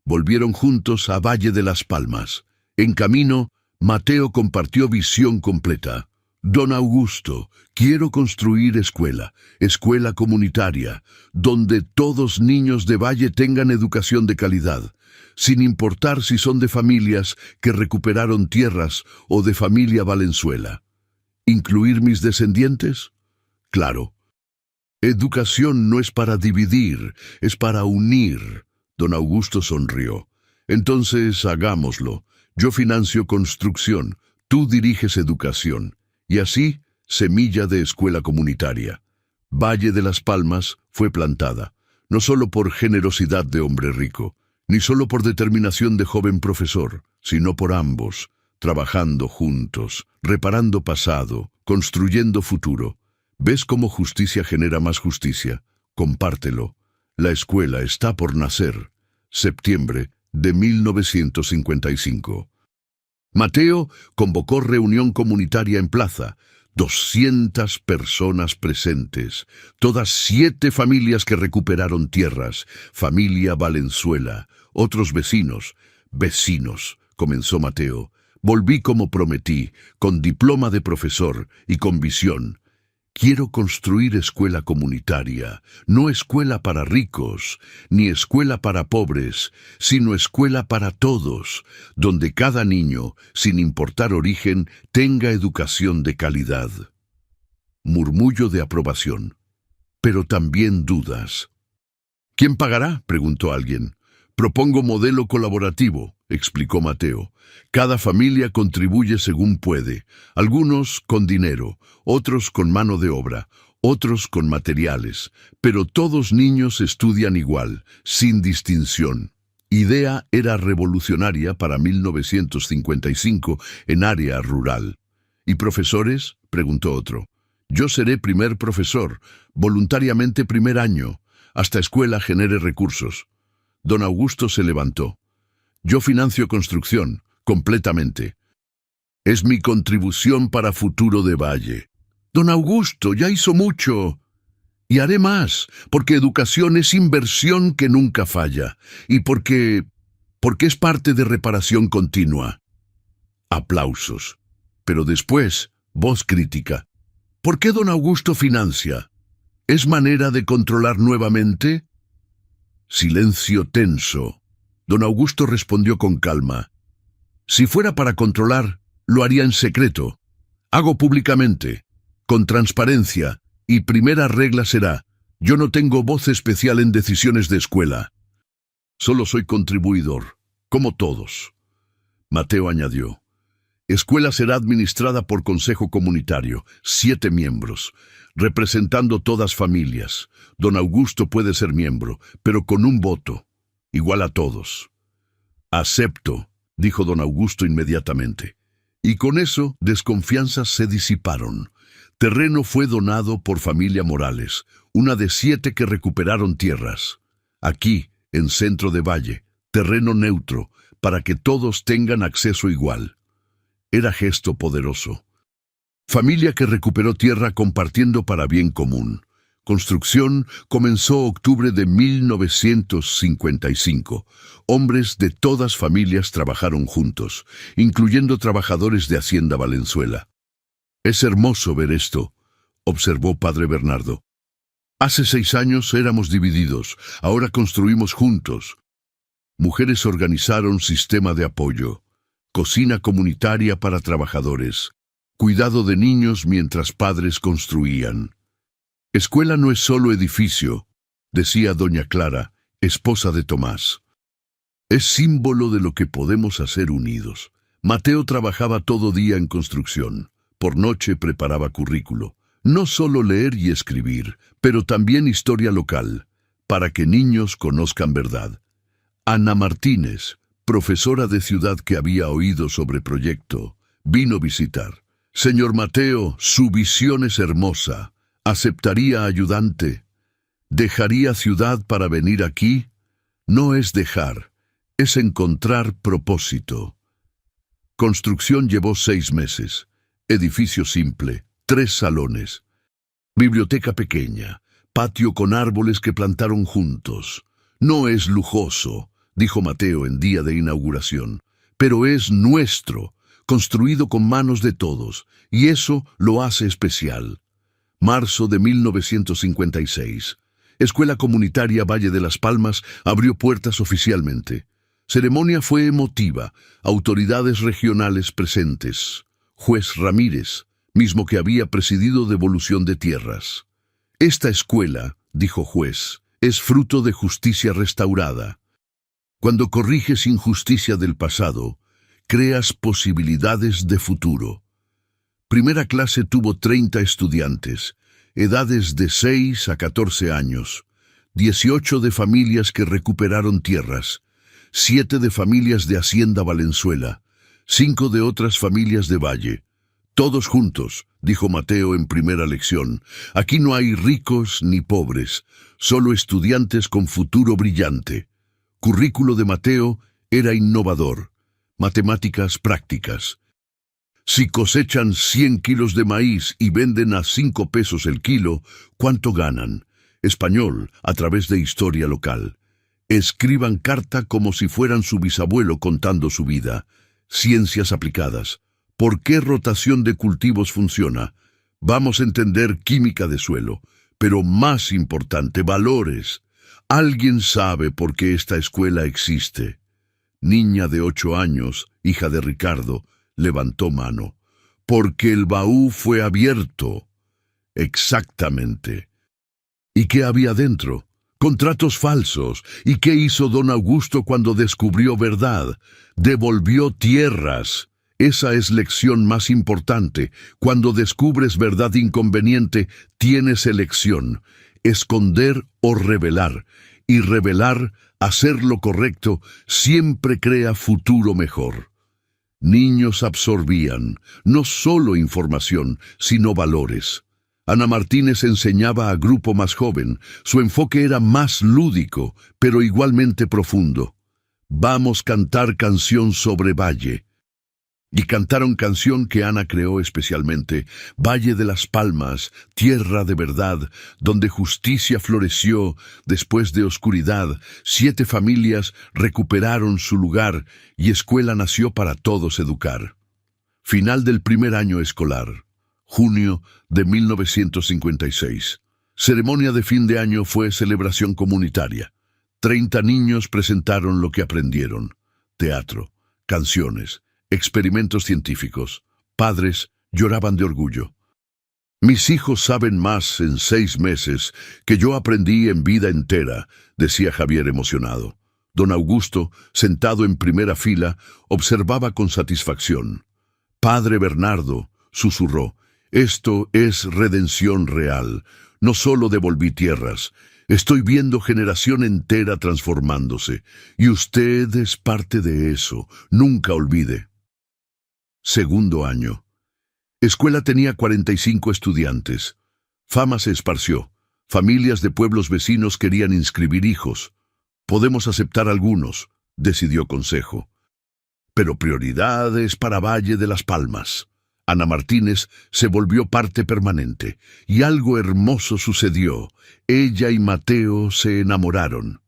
Volvieron juntos a Valle de las Palmas. En camino, Mateo compartió visión completa. Don Augusto, quiero construir escuela comunitaria, donde todos niños de Valle tengan educación de calidad, sin importar si son de familias que recuperaron tierras o de familia Valenzuela. ¿Incluir mis descendientes? Claro. Educación no es para dividir, es para unir. Don Augusto sonrió. Entonces hagámoslo. Yo financio construcción, tú diriges educación. Y así, semilla de escuela comunitaria. Valle de las Palmas fue plantada, no solo por generosidad de hombre rico, ni solo por determinación de joven profesor, sino por ambos, trabajando juntos, reparando pasado, construyendo futuro. ¿Ves cómo justicia genera más justicia? Compártelo. La escuela está por nacer. Septiembre de 1955. Mateo convocó reunión comunitaria en plaza. 200 personas presentes, todas 7 familias que recuperaron tierras, familia Valenzuela, otros vecinos, comenzó Mateo. Volví como prometí, con diploma de profesor y con visión. Quiero construir escuela comunitaria, no escuela para ricos, ni escuela para pobres, sino escuela para todos, donde cada niño, sin importar origen, tenga educación de calidad. Murmullo de aprobación, pero también dudas. ¿Quién pagará?, preguntó alguien. Propongo modelo colaborativo, explicó Mateo. Cada familia contribuye según puede, algunos con dinero, otros con mano de obra, otros con materiales, pero todos niños estudian igual, sin distinción. Idea era revolucionaria para 1955 en área rural. ¿Y profesores?, preguntó otro. Yo seré primer profesor, voluntariamente primer año, hasta escuela genere recursos. Don Augusto se levantó. Yo financio construcción, completamente. Es mi contribución para futuro de Valle. Don Augusto, ya hizo mucho. Y haré más, porque educación es inversión que nunca falla, y porque es parte de reparación continua. Aplausos. Pero después, voz crítica. ¿Por qué don Augusto financia? ¿Es manera de controlar nuevamente? Silencio tenso. Don Augusto respondió con calma. Si fuera para controlar, lo haría en secreto. Hago públicamente, con transparencia, y primera regla será, yo no tengo voz especial en decisiones de escuela. Solo soy contribuidor, como todos. Mateo añadió. Escuela será administrada por consejo comunitario, 7 miembros, representando todas familias. Don Augusto puede ser miembro, pero con un voto, igual a todos. Acepto, dijo don Augusto inmediatamente. Y con eso, desconfianzas se disiparon. Terreno fue donado por familia Morales, una de 7 que recuperaron tierras. Aquí, en centro de Valle, terreno neutro, para que todos tengan acceso igual. Era gesto poderoso. Familia que recuperó tierra compartiendo para bien común. Construcción comenzó octubre de 1955. Hombres de todas familias trabajaron juntos, incluyendo trabajadores de Hacienda Valenzuela. Es hermoso ver esto, observó padre Bernardo. Hace 6 años éramos divididos, ahora construimos juntos. Mujeres organizaron sistema de apoyo, cocina comunitaria para trabajadores, cuidado de niños mientras padres construían. Escuela no es solo edificio, decía doña Clara, esposa de Tomás. Es símbolo de lo que podemos hacer unidos. Mateo trabajaba todo día en construcción. Por noche preparaba currículo. No solo leer y escribir, pero también historia local, para que niños conozcan verdad. Ana Martínez, profesora de ciudad que había oído sobre proyecto, vino a visitar. Señor Mateo, su visión es hermosa. ¿Aceptaría ayudante? ¿Dejaría ciudad para venir aquí? No es dejar, es encontrar propósito. Construcción llevó 6 meses. Edificio simple, 3 salones. Biblioteca pequeña, patio con árboles que plantaron juntos. No es lujoso, dijo Mateo en día de inauguración, pero es nuestro, construido con manos de todos, y eso lo hace especial. Marzo de 1956. Escuela Comunitaria Valle de las Palmas abrió puertas oficialmente. Ceremonia fue emotiva, autoridades regionales presentes. Juez Ramírez, mismo que había presidido devolución de tierras. Esta escuela, dijo Juez, es fruto de justicia restaurada. Cuando corriges injusticia del pasado, creas posibilidades de futuro. Primera clase tuvo 30 estudiantes, edades de 6 a 14 años, 18 de familias que recuperaron tierras, 7 de familias de Hacienda Valenzuela, 5 de otras familias de Valle. Todos juntos, dijo Mateo en primera lección. Aquí no hay ricos ni pobres, solo estudiantes con futuro brillante. Currículo de Mateo era innovador. Matemáticas prácticas. Si cosechan 100 kilos de maíz y venden a 5 pesos el kilo, ¿cuánto ganan? Español, a través de historia local. Escriban carta como si fueran su bisabuelo contando su vida. Ciencias aplicadas. ¿Por qué rotación de cultivos funciona? Vamos a entender química de suelo, pero más importante, valores. ¿Alguien sabe por qué esta escuela existe? Niña de 8 años, hija de Ricardo, levantó mano. Porque el baúl fue abierto. Exactamente. ¿Y qué había dentro? Contratos falsos. ¿Y qué hizo don Augusto cuando descubrió verdad? Devolvió tierras. Esa es lección más importante. Cuando descubres verdad inconveniente, tienes elección. Esconder o revelar. y revelar, hacer lo correcto, siempre crea futuro mejor. Niños absorbían no solo información, sino valores. Ana Martínez enseñaba a grupo más joven. Su enfoque era más lúdico, pero igualmente profundo. Vamos a cantar canción sobre Valle. Y cantaron canción que Ana creó especialmente, Valle de las Palmas, tierra de verdad, donde justicia floreció después de oscuridad. 7 familias recuperaron su lugar y escuela nació para todos educar. Final del primer año escolar, junio de 1956. Ceremonia de fin de año fue celebración comunitaria. 30 niños presentaron lo que aprendieron: teatro, canciones, experimentos científicos. Padres lloraban de orgullo. Mis hijos saben más en 6 meses que yo aprendí en vida entera, decía Javier emocionado. Don Augusto, sentado en primera fila, observaba con satisfacción. Padre Bernardo, susurró, esto es redención real. No solo devolví tierras, estoy viendo generación entera transformándose, y usted es parte de eso. Nunca olvide. Segundo año. Escuela tenía 45 estudiantes. Fama se esparció. Familias de pueblos vecinos querían inscribir hijos. Podemos aceptar algunos, decidió Consejo. Pero prioridad es para Valle de las Palmas. Ana Martínez se volvió parte permanente, y algo hermoso sucedió. Ella y Mateo se enamoraron.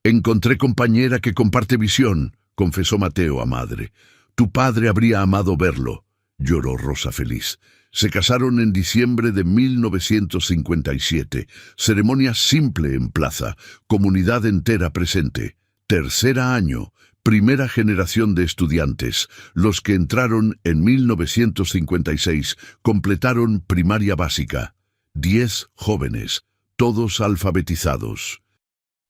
Encontré compañera que comparte visión, confesó Mateo a madre. Tu padre habría amado verlo, lloró Rosa feliz. Se casaron en diciembre de 1957. Ceremonia simple en plaza, comunidad entera presente. Tercer año, primera generación de estudiantes. Los que entraron en 1956 completaron primaria básica. 10 jóvenes, todos alfabetizados.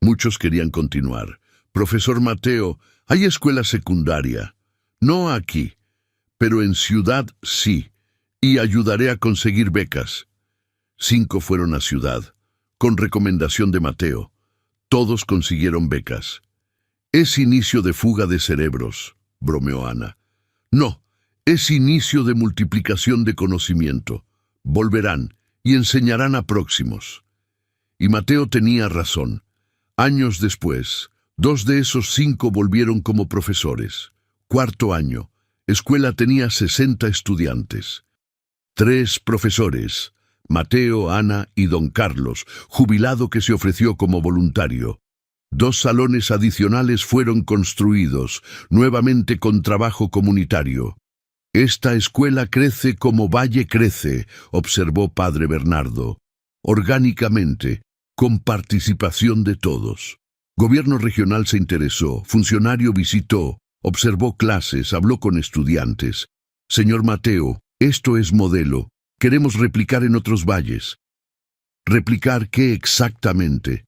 Muchos querían continuar. Profesor Mateo, ¿hay escuela secundaria? No aquí, pero en ciudad sí, y ayudaré a conseguir becas. 5 fueron a ciudad, con recomendación de Mateo. Todos consiguieron becas. Es inicio de fuga de cerebros, bromeó Ana. No, es inicio de multiplicación de conocimiento. Volverán y enseñarán a próximos. Y Mateo tenía razón. Años después, 2 de esos 5 volvieron como profesores. Cuarto año, escuela tenía 60 estudiantes. 3 profesores, Mateo, Ana y don Carlos, jubilado que se ofreció como voluntario. 2 salones adicionales fueron construidos, nuevamente con trabajo comunitario. Esta escuela crece como Valle crece, observó padre Bernardo. Orgánicamente, con participación de todos. Gobierno regional se interesó, funcionario visitó, observó clases, habló con estudiantes. Señor Mateo, esto es modelo. Queremos replicar en otros valles. ¿Replicar qué exactamente?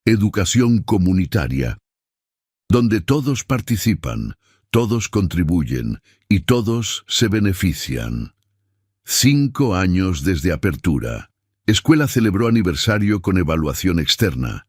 Educación comunitaria, donde todos participan, todos contribuyen y todos se benefician. 5 años desde apertura. Escuela celebró aniversario con evaluación externa.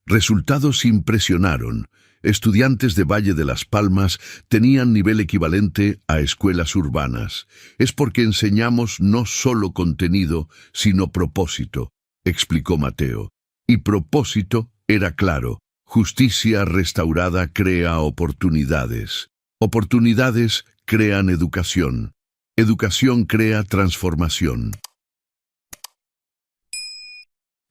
Resultados impresionaron. Estudiantes de Valle de las Palmas tenían nivel equivalente a escuelas urbanas. Es porque enseñamos no solo contenido, sino propósito, explicó Mateo. Y propósito era claro. Justicia restaurada crea oportunidades. Oportunidades crean educación. Educación crea transformación.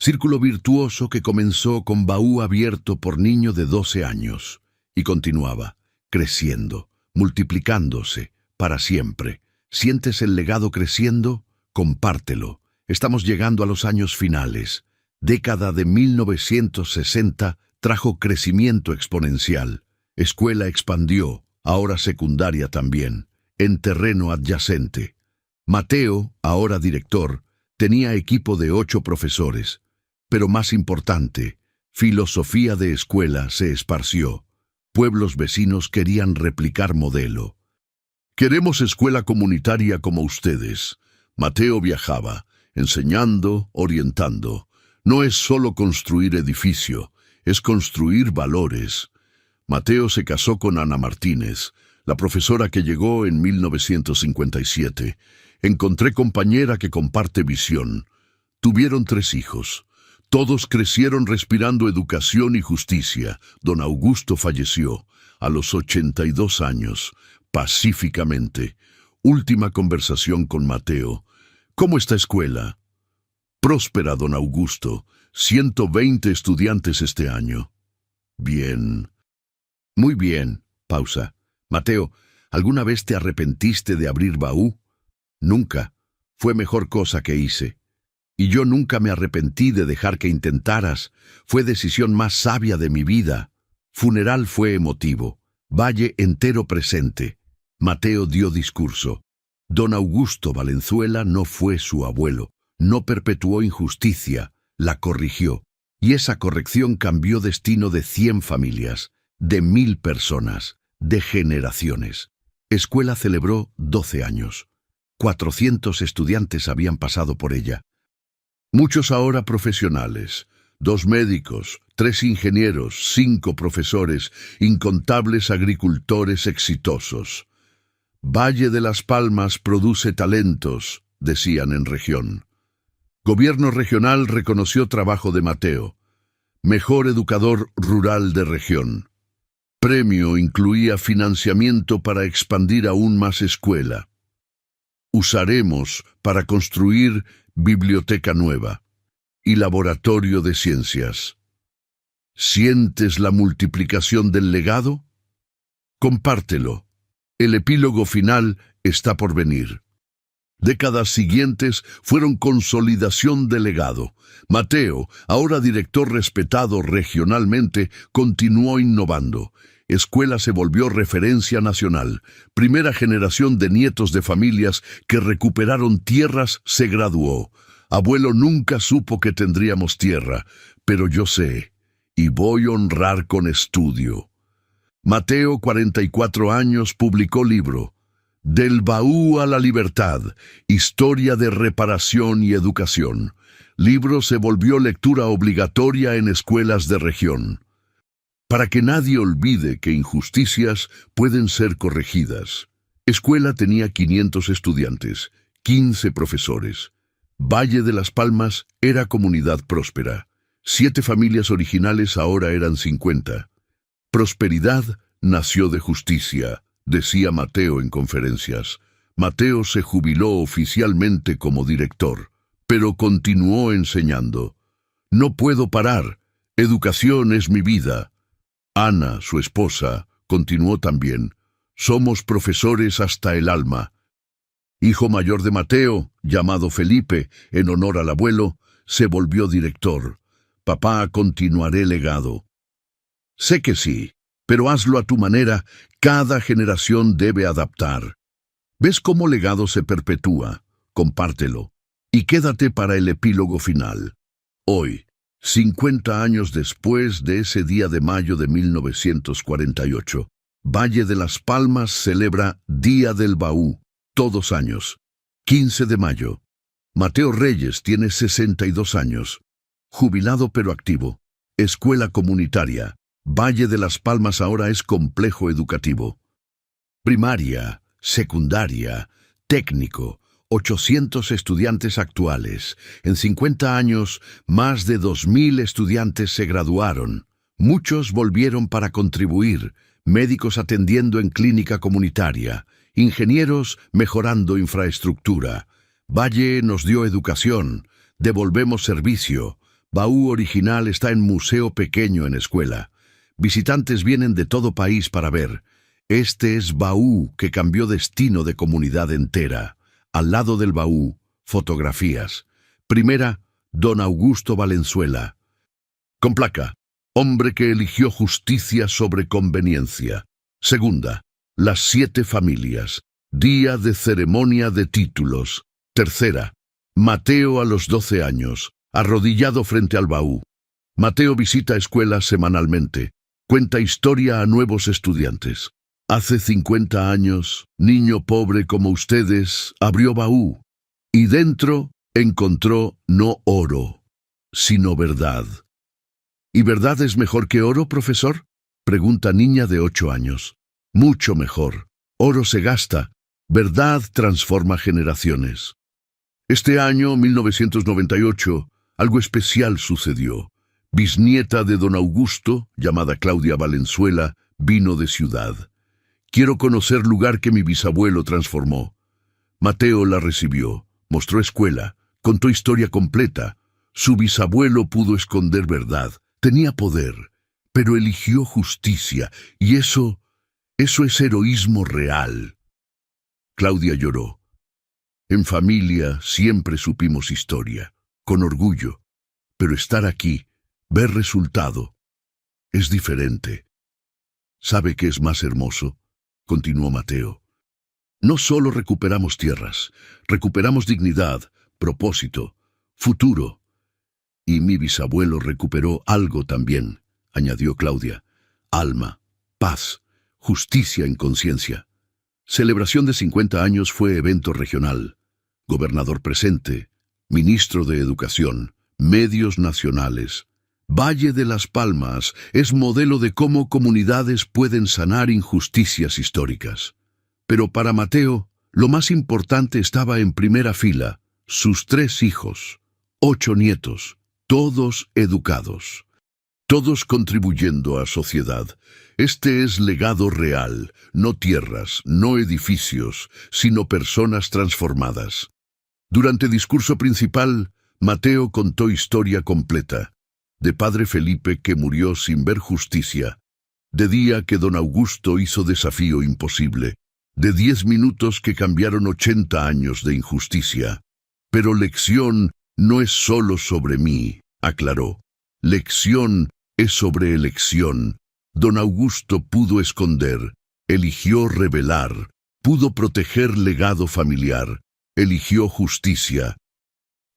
Círculo virtuoso que comenzó con baúl abierto por niño de 12 años y continuaba, creciendo, multiplicándose, para siempre. ¿Sientes el legado creciendo? Compártelo. Estamos llegando a los años finales. Década de 1960 trajo crecimiento exponencial. Escuela expandió, ahora secundaria también, en terreno adyacente. Mateo, ahora director, tenía equipo de 8 profesores. Pero más importante, filosofía de escuela se esparció. Pueblos vecinos querían replicar modelo. Queremos escuela comunitaria como ustedes. Mateo viajaba, enseñando, orientando. No es solo construir edificio, es construir valores. Mateo se casó con Ana Martínez, la profesora que llegó en 1957. Encontré compañera que comparte visión. Tuvieron 3 hijos. Todos crecieron respirando educación y justicia. Don Augusto falleció a los 82 años, pacíficamente. Última conversación con Mateo. ¿Cómo está escuela? Próspera, don Augusto. 120 estudiantes este año. Bien. Muy bien. Pausa. Mateo, ¿alguna vez te arrepentiste de abrir BAU? Nunca. Fue mejor cosa que hice. Y yo nunca me arrepentí de dejar que intentaras. Fue decisión más sabia de mi vida. Funeral fue emotivo. Valle entero presente. Mateo dio discurso. Don Augusto Valenzuela no fue su abuelo. No perpetuó injusticia. La corrigió. Y esa corrección cambió destino de 100 familias, de 1000 personas, de generaciones. Escuela celebró 12 años. 400 estudiantes habían pasado por ella. Muchos ahora profesionales, 2 médicos, 3 ingenieros, 5 profesores, incontables agricultores exitosos. Valle de las Palmas produce talentos, decían en región. Gobierno regional reconoció trabajo de Mateo. Mejor educador rural de región. Premio incluía financiamiento para expandir aún más escuela. Usaremos para construir biblioteca nueva y laboratorio de ciencias. ¿Sientes la multiplicación del legado? Compártelo. El epílogo final está por venir. Décadas siguientes fueron consolidación del legado. Mateo, ahora director respetado regionalmente, continuó innovando. Escuela se volvió referencia nacional. Primera generación de nietos de familias que recuperaron tierras se graduó. Abuelo nunca supo que tendríamos tierra, pero yo sé, y voy a honrar con estudio. Mateo, 44 años, publicó libro. Del BAU a la libertad, historia de reparación y educación. Libro se volvió lectura obligatoria en escuelas de región. Para que nadie olvide que injusticias pueden ser corregidas. Escuela tenía 500 estudiantes, 15 profesores. Valle de las Palmas era comunidad próspera. 7 familias originales ahora eran 50. Prosperidad nació de justicia, decía Mateo en conferencias. Mateo se jubiló oficialmente como director, pero continuó enseñando. No puedo parar. Educación es mi vida. Ana, su esposa, continuó también. Somos profesores hasta el alma. Hijo mayor de Mateo, llamado Felipe, en honor al abuelo, se volvió director. Papá, continuaré legado. Sé que sí, pero hazlo a tu manera. Cada generación debe adaptar. ¿Ves cómo legado se perpetúa? Compártelo. Y quédate para el epílogo final. Hoy, 50 años después de ese día de mayo de 1948, Valle de las Palmas celebra Día del BAU, todos años. 15 de mayo. Mateo Reyes tiene 62 años. Jubilado pero activo. Escuela comunitaria. Valle de las Palmas ahora es complejo educativo. Primaria, secundaria, técnico. 800 estudiantes actuales. En 50 años, más de 2000 estudiantes se graduaron. Muchos volvieron para contribuir. Médicos atendiendo en clínica comunitaria. Ingenieros mejorando infraestructura. Valle nos dio educación. Devolvemos servicio. BAU original está en museo pequeño en escuela. Visitantes vienen de todo país para ver. Este es BAU que cambió destino de comunidad entera. Al lado del BAU, fotografías. Primera, don Augusto Valenzuela. Con placa, hombre que eligió justicia sobre conveniencia. Segunda, las 7 familias. Día de ceremonia de títulos. Tercera, Mateo a los 12 años, arrodillado frente al BAU. Mateo visita escuelas semanalmente. Cuenta historia a nuevos estudiantes. Hace 50 años, niño pobre como ustedes, abrió BAU y dentro encontró no oro, sino verdad. ¿Y verdad es mejor que oro, profesor? Pregunta niña de 8 años. Mucho mejor. Oro se gasta. Verdad transforma generaciones. Este año, 1998, algo especial sucedió. Bisnieta de don Augusto, llamada Claudia Valenzuela, vino de ciudad. Quiero conocer lugar que mi bisabuelo transformó. Mateo la recibió, mostró escuela, contó historia completa. Su bisabuelo pudo esconder verdad, tenía poder, pero eligió justicia, y eso es heroísmo real. Claudia lloró. En familia siempre supimos historia, con orgullo, pero estar aquí, ver resultado, es diferente. ¿Sabe qué es más hermoso? Continuó Mateo. No solo recuperamos tierras, recuperamos dignidad, propósito, futuro. Y mi bisabuelo recuperó algo también, añadió Claudia. Alma, paz, justicia en conciencia. Celebración de 50 años fue evento regional. Gobernador presente, ministro de Educación, medios nacionales. Valle de las Palmas es modelo de cómo comunidades pueden sanar injusticias históricas. Pero para Mateo, lo más importante estaba en primera fila, sus 3 hijos, 8 nietos, todos educados, todos contribuyendo a sociedad. Este es legado real, no tierras, no edificios, sino personas transformadas. Durante discurso principal, Mateo contó historia completa, de padre Felipe que murió sin ver justicia, de día que don Augusto hizo desafío imposible, de 10 minutos que cambiaron 80 años de injusticia. Pero lección no es solo sobre mí, aclaró. Lección es sobre elección. Don Augusto pudo esconder, eligió revelar, pudo proteger legado familiar, eligió justicia.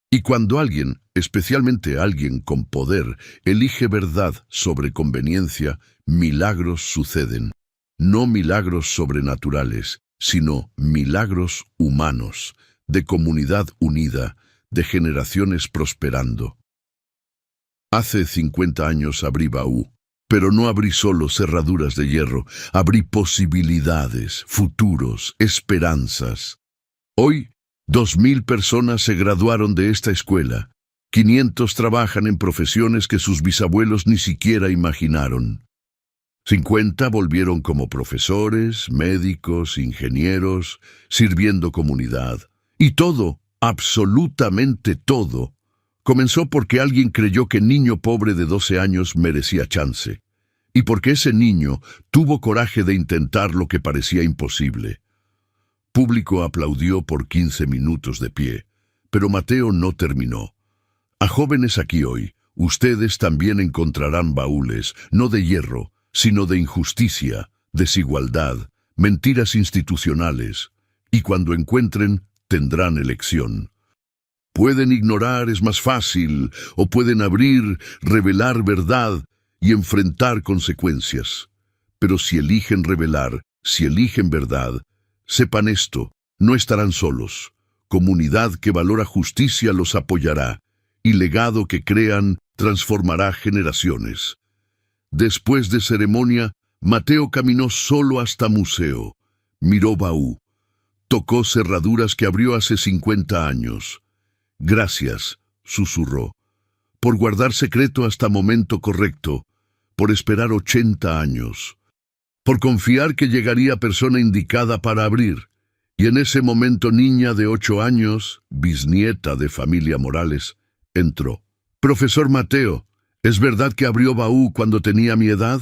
Y cuando alguien, especialmente alguien con poder, elige verdad sobre conveniencia, milagros suceden. No milagros sobrenaturales, sino milagros humanos, de comunidad unida, de generaciones prosperando. Hace 50 años abrí Baú, pero no abrí solo cerraduras de hierro, abrí posibilidades, futuros, esperanzas. Hoy, 2000 personas se graduaron de esta escuela. 500 trabajan en profesiones que sus bisabuelos ni siquiera imaginaron. 50 volvieron como profesores, médicos, ingenieros, sirviendo comunidad. Y todo, absolutamente todo, comenzó porque alguien creyó que niño pobre de 12 años merecía chance. Y porque ese niño tuvo coraje de intentar lo que parecía imposible. Público aplaudió por 15 minutos de pie, pero Mateo no terminó. A jóvenes aquí hoy, ustedes también encontrarán baúles, no de hierro, sino de injusticia, desigualdad, mentiras institucionales, y cuando encuentren, tendrán elección. Pueden ignorar, es más fácil, o pueden abrir, revelar verdad y enfrentar consecuencias. Pero si eligen revelar, si eligen verdad, sepan esto, no estarán solos. Comunidad que valora justicia los apoyará, y legado que crean transformará generaciones. Después de ceremonia, Mateo caminó solo hasta museo, miró baú, tocó cerraduras que abrió hace 50 años. Gracias, susurró, por guardar secreto hasta momento correcto, por esperar 80 años, por confiar que llegaría persona indicada para abrir. Y en ese momento niña de 8 años, bisnieta de familia Morales, entró. Profesor Mateo, ¿es verdad que abrió baú cuando tenía mi edad?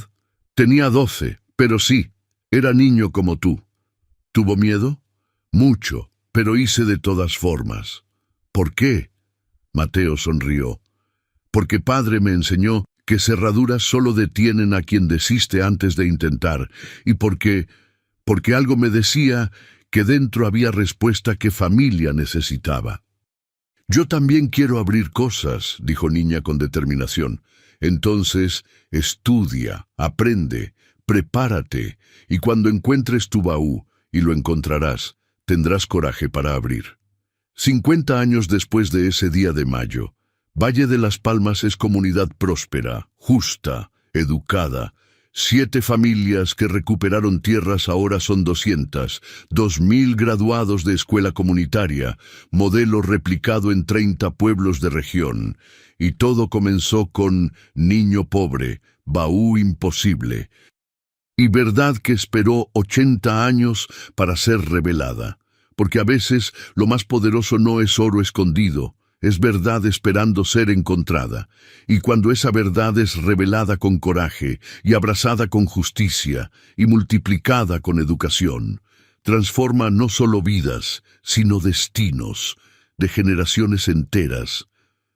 Tenía 12, pero sí, era niño como tú. ¿Tuvo miedo? Mucho, pero hice de todas formas. ¿Por qué? Mateo sonrió. Porque padre me enseñó que cerraduras solo detienen a quien desiste antes de intentar, y porque algo me decía que dentro había respuesta que familia necesitaba. Yo también quiero abrir cosas, dijo niña con determinación. Entonces, estudia, aprende, prepárate, y cuando encuentres tu baú, y lo encontrarás, tendrás coraje para abrir. 50 años después de ese día de mayo, Valle de las Palmas es comunidad próspera, justa, educada. 7 familias que recuperaron tierras ahora son 200, 2000 graduados de escuela comunitaria, modelo replicado en 30 pueblos de región. Y todo comenzó con Niño Pobre, Baú Imposible. Y verdad que esperó 80 años para ser revelada, porque a veces lo más poderoso no es oro escondido, es verdad esperando ser encontrada, y cuando esa verdad es revelada con coraje, y abrazada con justicia, y multiplicada con educación, transforma no solo vidas, sino destinos, de generaciones enteras.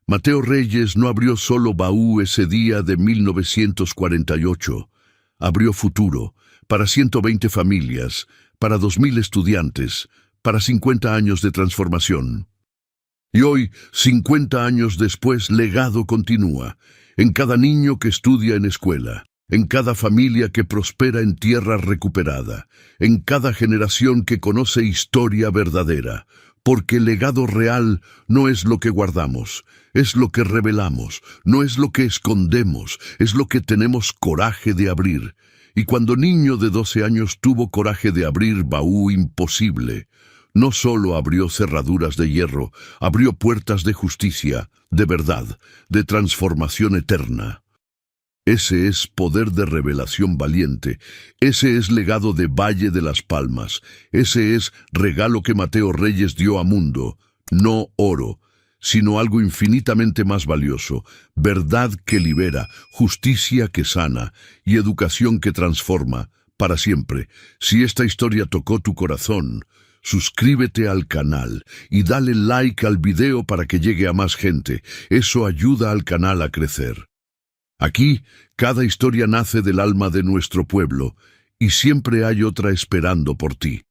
Mateo Reyes no abrió solo baú ese día de 1948, abrió futuro, para 120 familias, para 2000 estudiantes, para 50 años de transformación. Y hoy, 50 años después, legado continúa, en cada niño que estudia en escuela, en cada familia que prospera en tierra recuperada, en cada generación que conoce historia verdadera, porque el legado real no es lo que guardamos, es lo que revelamos, no es lo que escondemos, es lo que tenemos coraje de abrir. Y cuando niño de 12 años tuvo coraje de abrir baú imposible, no solo abrió cerraduras de hierro, abrió puertas de justicia, de verdad, de transformación eterna. Ese es poder de revelación valiente, ese es legado de Valle de las Palmas, ese es regalo que Mateo Reyes dio a mundo, no oro, sino algo infinitamente más valioso, verdad que libera, justicia que sana y educación que transforma, para siempre. Si esta historia tocó tu corazón, suscríbete al canal y dale like al video para que llegue a más gente. Eso ayuda al canal a crecer. Aquí, cada historia nace del alma de nuestro pueblo y siempre hay otra esperando por ti.